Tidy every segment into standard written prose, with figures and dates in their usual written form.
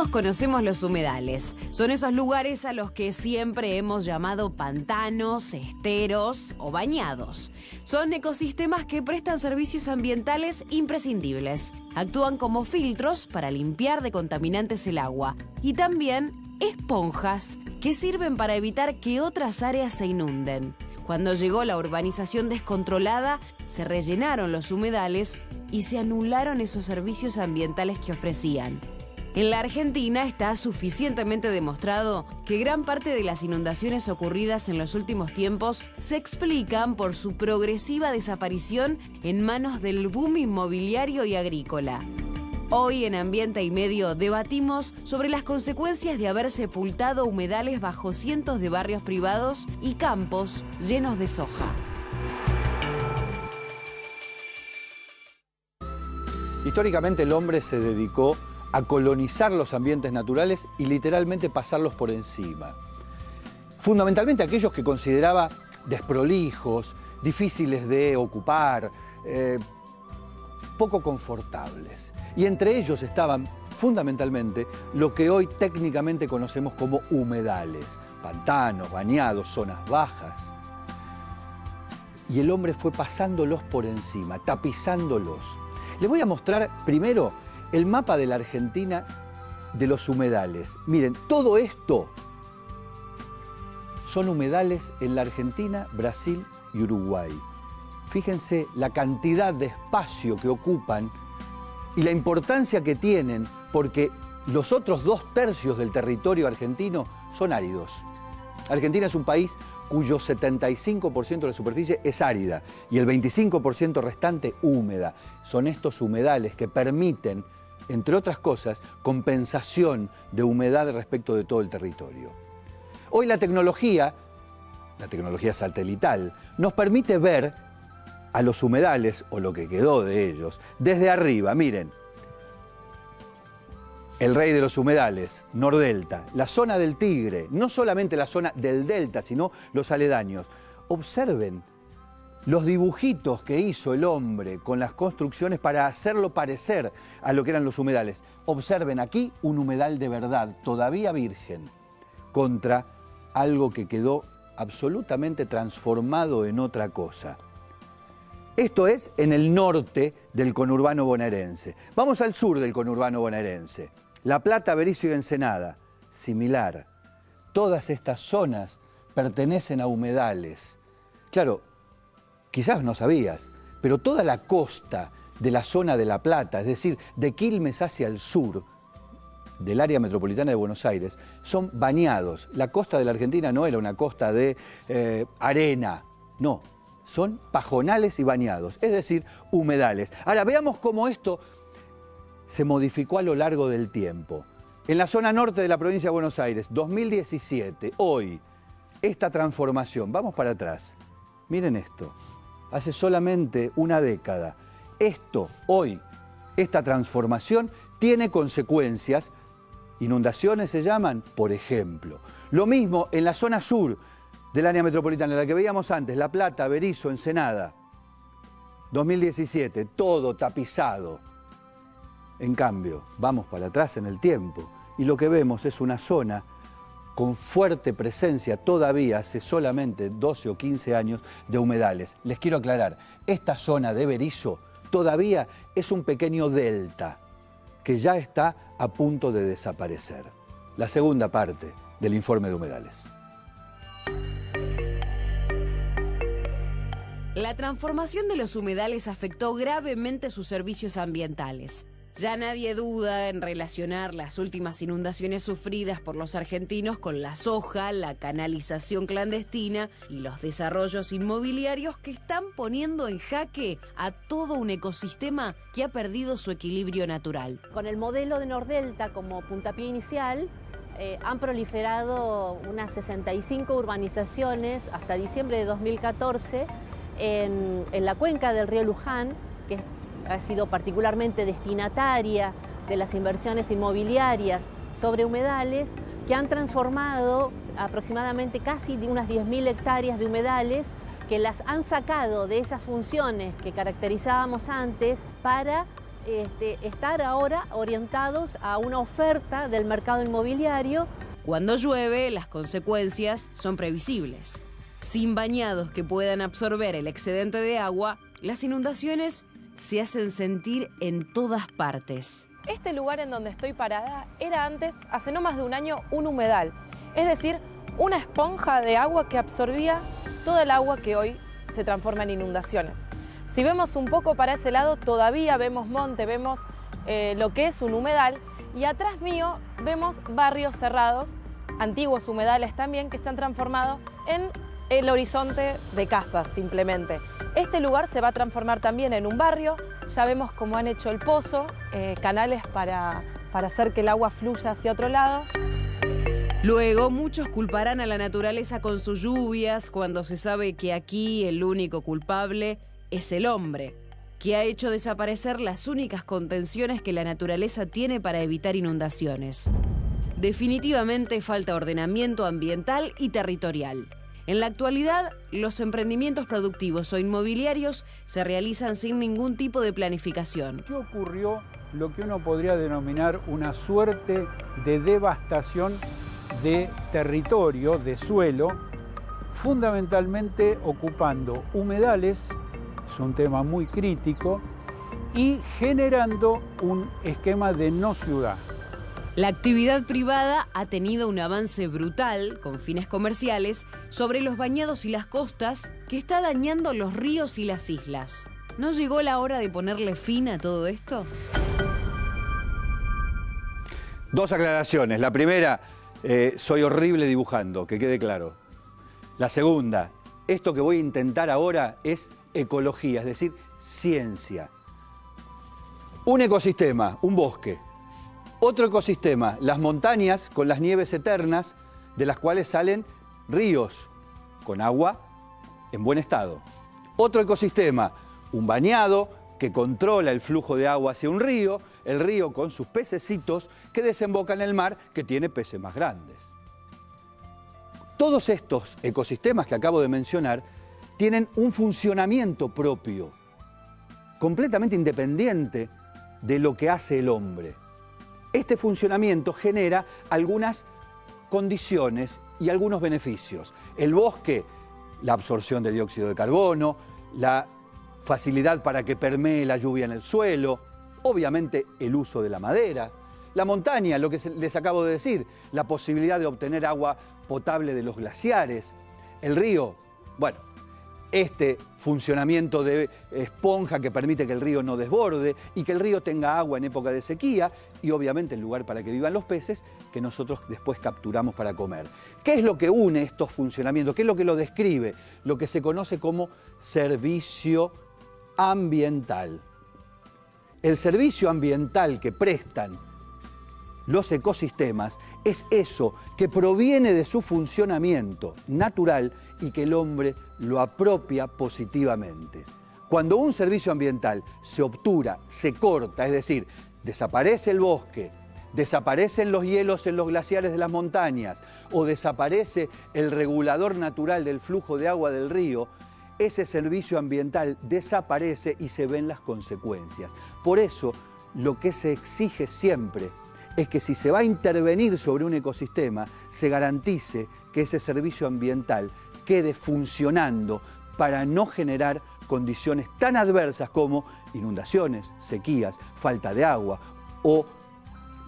Todos conocemos los humedales. Son esos lugares a los que siempre hemos llamado pantanos, esteros o bañados. Son ecosistemas que prestan servicios ambientales imprescindibles. Actúan como filtros para limpiar de contaminantes el agua. Y también esponjas que sirven para evitar que otras áreas se inunden. Cuando llegó la urbanización descontrolada, se rellenaron los humedales y se anularon esos servicios ambientales que ofrecían. En la Argentina está suficientemente demostrado que gran parte de las inundaciones ocurridas en los últimos tiempos se explican por su progresiva desaparición en manos del boom inmobiliario y agrícola. Hoy en Ambiente y Medio debatimos sobre las consecuencias de haber sepultado humedales bajo cientos de barrios privados y campos llenos de soja. Históricamente el hombre se dedicó a colonizar los ambientes naturales y literalmente pasarlos por encima. Fundamentalmente aquellos que consideraba desprolijos, difíciles de ocupar, poco confortables. Y entre ellos estaban fundamentalmente lo que hoy técnicamente conocemos como humedales, pantanos, bañados, zonas bajas. Y el hombre fue pasándolos por encima, tapizándolos. Les voy a mostrar primero el mapa de la Argentina de los humedales. Miren, todo esto son humedales en la Argentina, Brasil y Uruguay. Fíjense la cantidad de espacio que ocupan y la importancia que tienen, porque los otros 2/3 del territorio argentino son áridos. Argentina es un país cuyo 75% de la superficie es árida y el 25% restante húmeda. Son estos humedales que permiten, entre otras cosas, compensación de humedad respecto de todo el territorio. Hoy la tecnología satelital, nos permite ver a los humedales, o lo que quedó de ellos, desde arriba. Miren, el rey de los humedales, Nordelta, la zona del Tigre, no solamente la zona del delta, sino los aledaños. Observen los dibujitos que hizo el hombre con las construcciones para hacerlo parecer a lo que eran los humedales. Observen aquí un humedal de verdad, todavía virgen, contra algo que quedó absolutamente transformado en otra cosa. Esto es en el norte del conurbano bonaerense. Vamos al sur del conurbano bonaerense. La Plata, Berisso y Ensenada, similar. Todas estas zonas pertenecen a humedales. Claro, quizás no sabías, pero toda la costa de la zona de La Plata, es decir, de Quilmes hacia el sur, del área metropolitana de Buenos Aires, son bañados. La costa de la Argentina no era una costa de arena, no, son pajonales y bañados, es decir, humedales. Ahora, veamos cómo esto se modificó a lo largo del tiempo. En la zona norte de la provincia de Buenos Aires, 2017, hoy, esta transformación, vamos para atrás, miren esto, hace solamente una década, esto, hoy, esta transformación tiene consecuencias, inundaciones se llaman, por ejemplo. Lo mismo en la zona sur del área metropolitana, la que veíamos antes, La Plata, Berisso, Ensenada, 2017, todo tapizado. En cambio, vamos para atrás en el tiempo y lo que vemos es una zona con fuerte presencia todavía hace solamente 12 o 15 años de humedales. Les quiero aclarar, esta zona de Berisso todavía es un pequeño delta que ya está a punto de desaparecer. La segunda parte del informe de humedales. La transformación de los humedales afectó gravemente sus servicios ambientales. Ya nadie duda en relacionar las últimas inundaciones sufridas por los argentinos con la soja, la canalización clandestina y los desarrollos inmobiliarios que están poniendo en jaque a todo un ecosistema que ha perdido su equilibrio natural. Con el modelo de Nordelta como puntapié inicial, han proliferado unas 65 urbanizaciones hasta diciembre de 2014 en la cuenca del río Luján, que ha sido particularmente destinataria de las inversiones inmobiliarias sobre humedales, que han transformado aproximadamente casi unas 10.000 hectáreas de humedales, que las han sacado de esas funciones que caracterizábamos antes para estar ahora orientados a una oferta del mercado inmobiliario. Cuando llueve, las consecuencias son previsibles. Sin bañados que puedan absorber el excedente de agua, las inundaciones se hacen sentir en todas partes. Este lugar en donde estoy parada era antes, hace no más de un año, un humedal. Es decir, una esponja de agua que absorbía toda el agua que hoy se transforma en inundaciones. Si vemos un poco para ese lado, todavía vemos monte, vemos lo que es un humedal, y atrás mío vemos barrios cerrados, antiguos humedales también, que se han transformado en el horizonte de casas simplemente. Este lugar se va a transformar también en un barrio. Ya vemos cómo han hecho el pozo, canales para hacer que el agua fluya hacia otro lado. Luego, muchos culparán a la naturaleza con sus lluvias, cuando se sabe que aquí el único culpable es el hombre, que ha hecho desaparecer las únicas contenciones que la naturaleza tiene para evitar inundaciones. Definitivamente falta ordenamiento ambiental y territorial. En la actualidad, los emprendimientos productivos o inmobiliarios se realizan sin ningún tipo de planificación. ¿Qué ocurrió? Lo que uno podría denominar una suerte de devastación de territorio, de suelo, fundamentalmente ocupando humedales, es un tema muy crítico, y generando un esquema de no ciudad. La actividad privada ha tenido un avance brutal, con fines comerciales, sobre los bañados y las costas, que está dañando los ríos y las islas. ¿No llegó la hora de ponerle fin a todo esto? Dos aclaraciones. La primera, soy horrible dibujando, que quede claro. La segunda, esto que voy a intentar ahora es ecología, es decir, ciencia. Un ecosistema, un bosque. Otro ecosistema, las montañas con las nieves eternas, de las cuales salen ríos con agua en buen estado. Otro ecosistema, un bañado que controla el flujo de agua hacia un río, el río con sus pececitos que desemboca en el mar, que tiene peces más grandes. Todos estos ecosistemas que acabo de mencionar tienen un funcionamiento propio, completamente independiente de lo que hace el hombre. Este funcionamiento genera algunas condiciones y algunos beneficios. El bosque, la absorción de dióxido de carbono, la facilidad para que permee la lluvia en el suelo, obviamente el uso de la madera. La montaña, lo que les acabo de decir, la posibilidad de obtener agua potable de los glaciares. El río, bueno, este funcionamiento de esponja que permite que el río no desborde y que el río tenga agua en época de sequía y obviamente el lugar para que vivan los peces que nosotros después capturamos para comer. ¿Qué es lo que une estos funcionamientos? ¿Qué es lo que lo describe? Lo que se conoce como servicio ambiental. El servicio ambiental que prestan los ecosistemas es eso que proviene de su funcionamiento natural y que el hombre lo apropia positivamente. Cuando un servicio ambiental se obtura, se corta, es decir, desaparece el bosque, desaparecen los hielos en los glaciares de las montañas o desaparece el regulador natural del flujo de agua del río, ese servicio ambiental desaparece y se ven las consecuencias. Por eso, lo que se exige siempre es que si se va a intervenir sobre un ecosistema, se garantice que ese servicio ambiental quede funcionando para no generar condiciones tan adversas como inundaciones, sequías, falta de agua o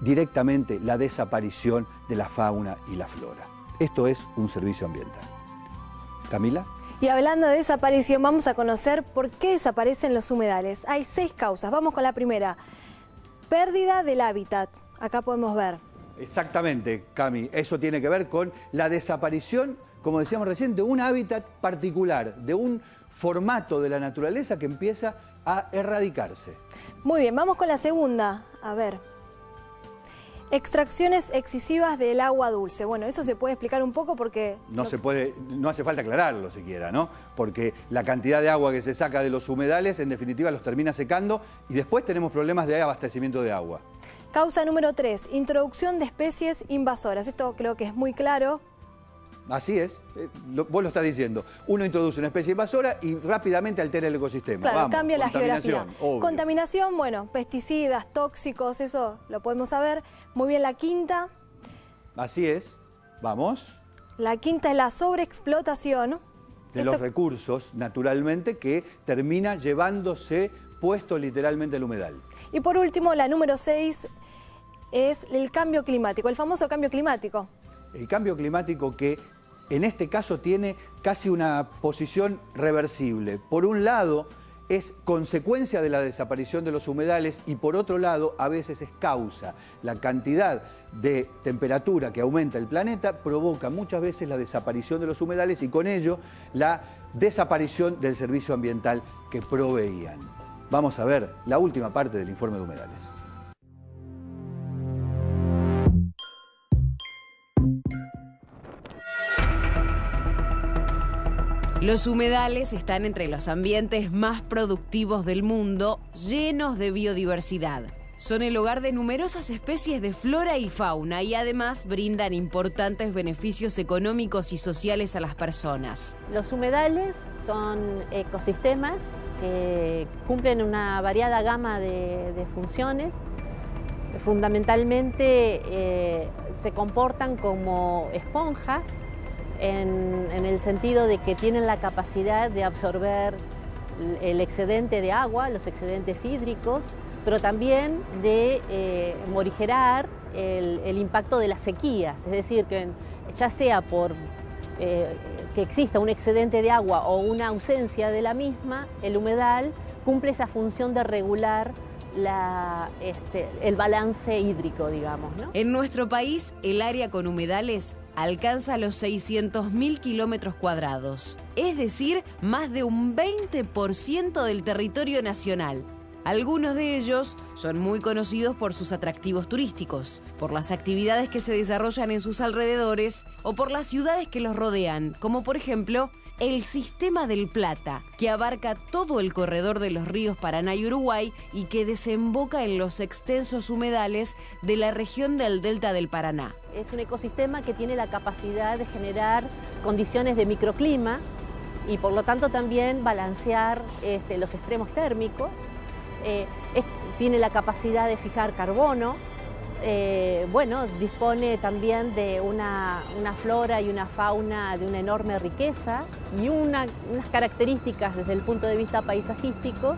directamente la desaparición de la fauna y la flora. Esto es un servicio ambiental. ¿Camila? Y hablando de desaparición, vamos a conocer por qué desaparecen los humedales. Hay 6 causas. Vamos con la primera. Pérdida del hábitat. Acá podemos ver. Exactamente, Cami. Eso tiene que ver con la desaparición, como decíamos recién, de un hábitat particular, de un formato de la naturaleza que empieza a erradicarse. Muy bien, vamos con la segunda. A ver. Extracciones excesivas del agua dulce. Bueno, eso se puede explicar un poco porque... No hace falta aclararlo siquiera, ¿no? Porque la cantidad de agua que se saca de los humedales, en definitiva, los termina secando y después tenemos problemas de abastecimiento de agua. Causa número 3, introducción de especies invasoras. Esto creo que es muy claro. Así es, vos lo estás diciendo. Uno introduce una especie invasora y rápidamente altera el ecosistema. Claro, Vamos, cambia la geografía. obvio. Contaminación, bueno, pesticidas, tóxicos, eso lo podemos saber. Muy bien, la quinta. Así es, vamos. La quinta es la sobreexplotación. De los recursos, naturalmente, que termina llevándose puesto literalmente el humedal. Y por último, la número 6 es el cambio climático, el famoso cambio climático. El cambio climático que en este caso tiene casi una posición reversible. Por un lado, es consecuencia de la desaparición de los humedales y por otro lado, a veces es causa. La cantidad de temperatura que aumenta el planeta provoca muchas veces la desaparición de los humedales y con ello la desaparición del servicio ambiental que proveían. Vamos a ver la última parte del informe de humedales. Los humedales están entre los ambientes más productivos del mundo, llenos de biodiversidad. Son el hogar de numerosas especies de flora y fauna y además brindan importantes beneficios económicos y sociales a las personas. Los humedales son ecosistemas que cumplen una variada gama de funciones. Fundamentalmente se comportan como esponjas en el sentido de que tienen la capacidad de absorber el excedente de agua, los excedentes hídricos, pero también de morigerar el impacto de las sequías, es decir, que ya sea por que exista un excedente de agua o una ausencia de la misma, el humedal cumple esa función de regular el balance hídrico, digamos, ¿no? En nuestro país, el área con humedales alcanza los 600.000 kilómetros cuadrados, es decir, más de un 20% del territorio nacional. Algunos de ellos son muy conocidos por sus atractivos turísticos, por las actividades que se desarrollan en sus alrededores o por las ciudades que los rodean, como por ejemplo el Sistema del Plata, que abarca todo el corredor de los ríos Paraná y Uruguay y que desemboca en los extensos humedales de la región del Delta del Paraná. Es un ecosistema que tiene la capacidad de generar condiciones de microclima y por lo tanto también balancear los extremos térmicos. Tiene la capacidad de fijar carbono. Dispone también de una flora y una fauna de una enorme riqueza y unas características desde el punto de vista paisajístico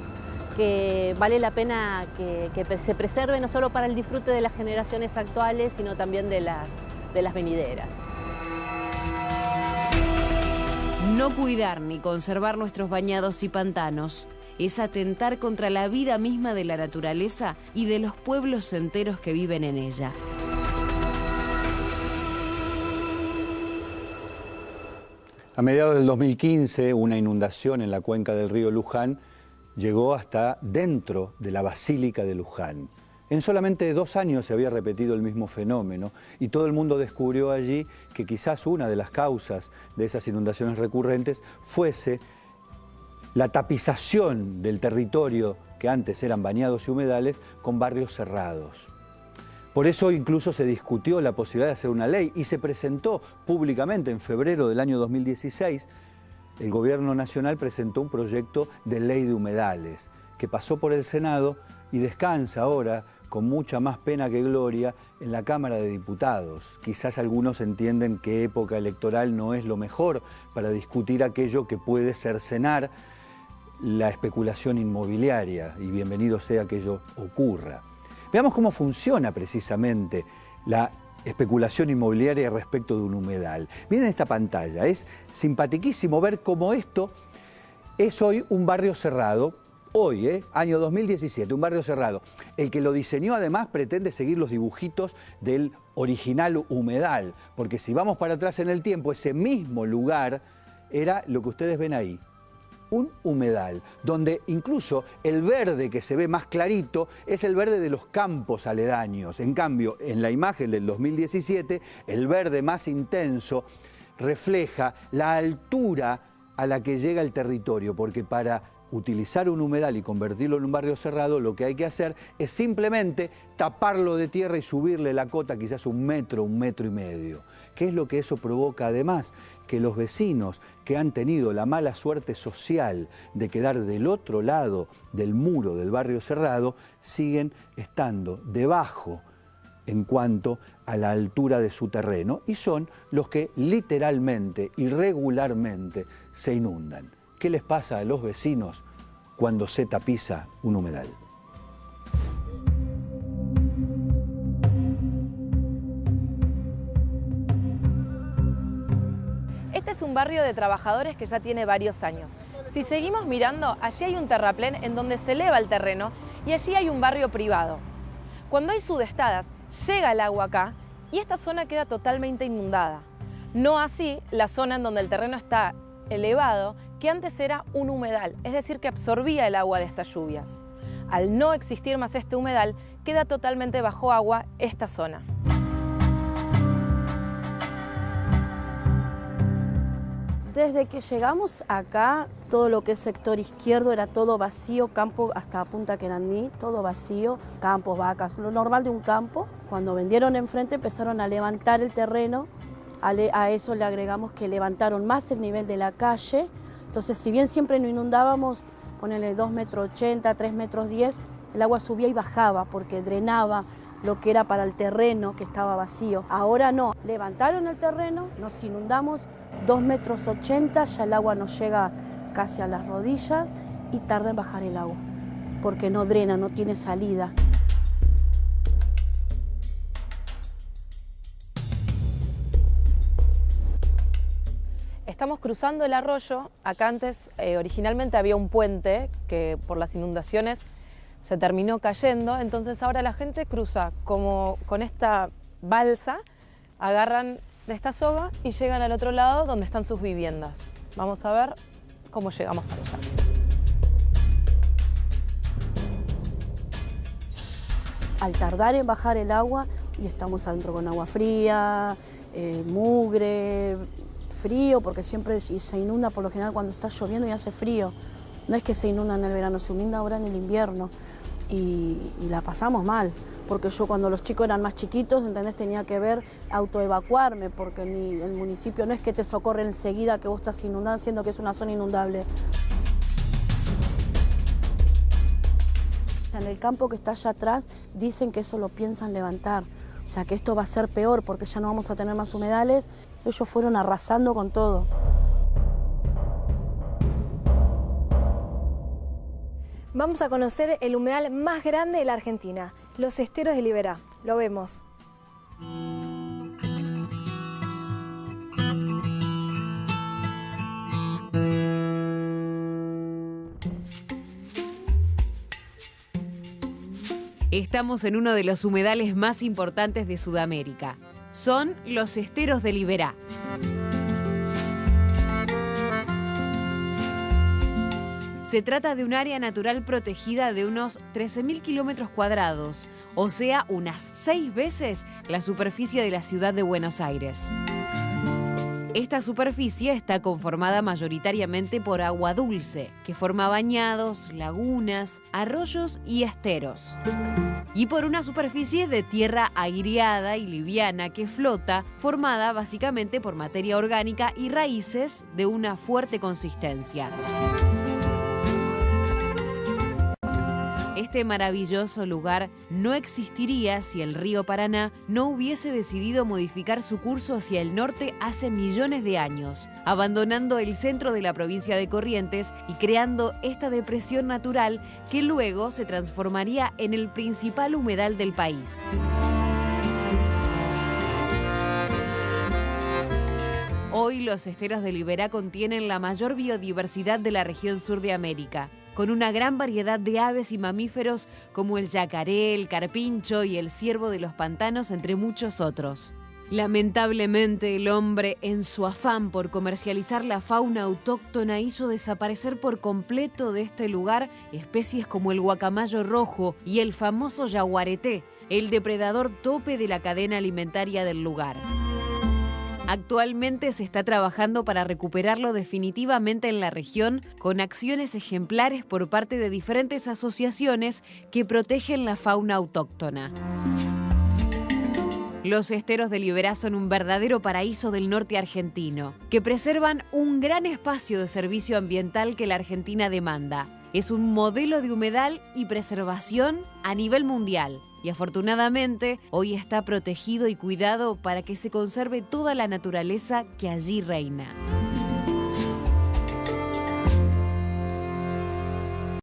que vale la pena que se preserve no solo para el disfrute de las generaciones actuales, sino también de las venideras. No cuidar ni conservar nuestros bañados y pantanos es atentar contra la vida misma de la naturaleza y de los pueblos enteros que viven en ella. A mediados del 2015, una inundación en la cuenca del río Luján llegó hasta dentro de la Basílica de Luján. En solamente 2 años se había repetido el mismo fenómeno y todo el mundo descubrió allí que quizás una de las causas de esas inundaciones recurrentes fuese la tapización del territorio que antes eran bañados y humedales con barrios cerrados. Por eso incluso se discutió la posibilidad de hacer una ley y se presentó públicamente en febrero del año 2016. El Gobierno Nacional presentó un proyecto de ley de humedales que pasó por el Senado y descansa ahora con mucha más pena que gloria en la Cámara de Diputados. Quizás algunos entienden que época electoral no es lo mejor para discutir aquello que puede cercenar la especulación inmobiliaria y bienvenido sea que ello ocurra. Veamos cómo funciona precisamente la especulación inmobiliaria respecto de un humedal. Miren esta pantalla, es simpatiquísimo ver cómo esto es hoy un barrio cerrado, hoy, año 2017, un barrio cerrado. El que lo diseñó además pretende seguir los dibujitos del original humedal, porque si vamos para atrás en el tiempo, ese mismo lugar era lo que ustedes ven ahí. Un humedal, donde incluso el verde que se ve más clarito es el verde de los campos aledaños. En cambio, en la imagen del 2017, el verde más intenso refleja la altura a la que llega el territorio, porque para utilizar un humedal y convertirlo en un barrio cerrado, lo que hay que hacer es simplemente taparlo de tierra y subirle la cota quizás 1 metro, 1,5 metros. ¿Qué es lo que eso provoca además? Que los vecinos que han tenido la mala suerte social de quedar del otro lado del muro del barrio cerrado, siguen estando debajo en cuanto a la altura de su terreno y son los que literalmente y regularmente se inundan. ¿Qué les pasa a los vecinos cuando se tapiza un humedal? Este es un barrio de trabajadores que ya tiene varios años. Si seguimos mirando, allí hay un terraplén en donde se eleva el terreno y allí hay un barrio privado. Cuando hay sudestadas, llega el agua acá y esta zona queda totalmente inundada. No así la zona en donde el terreno está elevado, que antes era un humedal, es decir, que absorbía el agua de estas lluvias. Al no existir más este humedal, queda totalmente bajo agua esta zona. Desde que llegamos acá, todo lo que es sector izquierdo era todo vacío, campo hasta Punta Querandí, todo vacío, campos, vacas, lo normal de un campo. Cuando vendieron enfrente empezaron a levantar el terreno, a eso le agregamos que levantaron más el nivel de la calle. Entonces, si bien siempre no inundábamos, ponele 2,80 metros, 3,10 metros, el agua subía y bajaba porque drenaba lo que era para el terreno que estaba vacío. Ahora no, levantaron el terreno, nos inundamos 2,80 metros, ya el agua nos llega casi a las rodillas y tarda en bajar el agua, porque no drena, no tiene salida. Estamos cruzando el arroyo. Acá antes originalmente había un puente que por las inundaciones se terminó cayendo, entonces ahora la gente cruza como con esta balsa, agarran de esta soga y llegan al otro lado donde están sus viviendas. Vamos a ver cómo llegamos para allá. Al tardar en bajar el agua, y estamos adentro con agua fría, mugre, frío, porque siempre se inunda por lo general cuando está lloviendo y hace frío. No es que se inunda en el verano, se inunda ahora en el invierno y la pasamos mal. Porque yo cuando los chicos eran más chiquitos, ¿entendés? Tenía que ver autoevacuarme, porque el municipio no es que te socorre enseguida que vos estás inundado, siendo que es una zona inundable. En el campo que está allá atrás dicen que eso lo piensan levantar, o sea que esto va a ser peor porque ya no vamos a tener más humedales. Ellos fueron arrasando con todo. Vamos a conocer el humedal más grande de la Argentina, los Esteros de Liberá. Lo vemos. Estamos en uno de los humedales más importantes de Sudamérica. Son los Esteros de Liberá. Se trata de un área natural protegida de unos 13.000 kilómetros cuadrados, o sea, unas 6 veces la superficie de la ciudad de Buenos Aires. Esta superficie está conformada mayoritariamente por agua dulce, que forma bañados, lagunas, arroyos y esteros. Y por una superficie de tierra aireada y liviana que flota, formada básicamente por materia orgánica y raíces de una fuerte consistencia. Este maravilloso lugar no existiría si el río Paraná no hubiese decidido modificar su curso hacia el norte hace millones de años, abandonando el centro de la provincia de Corrientes y creando esta depresión natural que luego se transformaría en el principal humedal del país. Hoy los esteros de Liberá contienen la mayor biodiversidad de la región sur de América, con una gran variedad de aves y mamíferos como el yacaré, el carpincho y el ciervo de los pantanos, entre muchos otros. Lamentablemente, el hombre, en su afán por comercializar la fauna autóctona, hizo desaparecer por completo de este lugar especies como el guacamayo rojo y el famoso yaguareté, el depredador tope de la cadena alimentaria del lugar. Actualmente se está trabajando para recuperarlo definitivamente en la región con acciones ejemplares por parte de diferentes asociaciones que protegen la fauna autóctona. Los esteros de Liberá son un verdadero paraíso del norte argentino, que preservan un gran espacio de servicio ambiental que la Argentina demanda. Es un modelo de humedal y preservación a nivel mundial y afortunadamente hoy está protegido y cuidado para que se conserve toda la naturaleza que allí reina.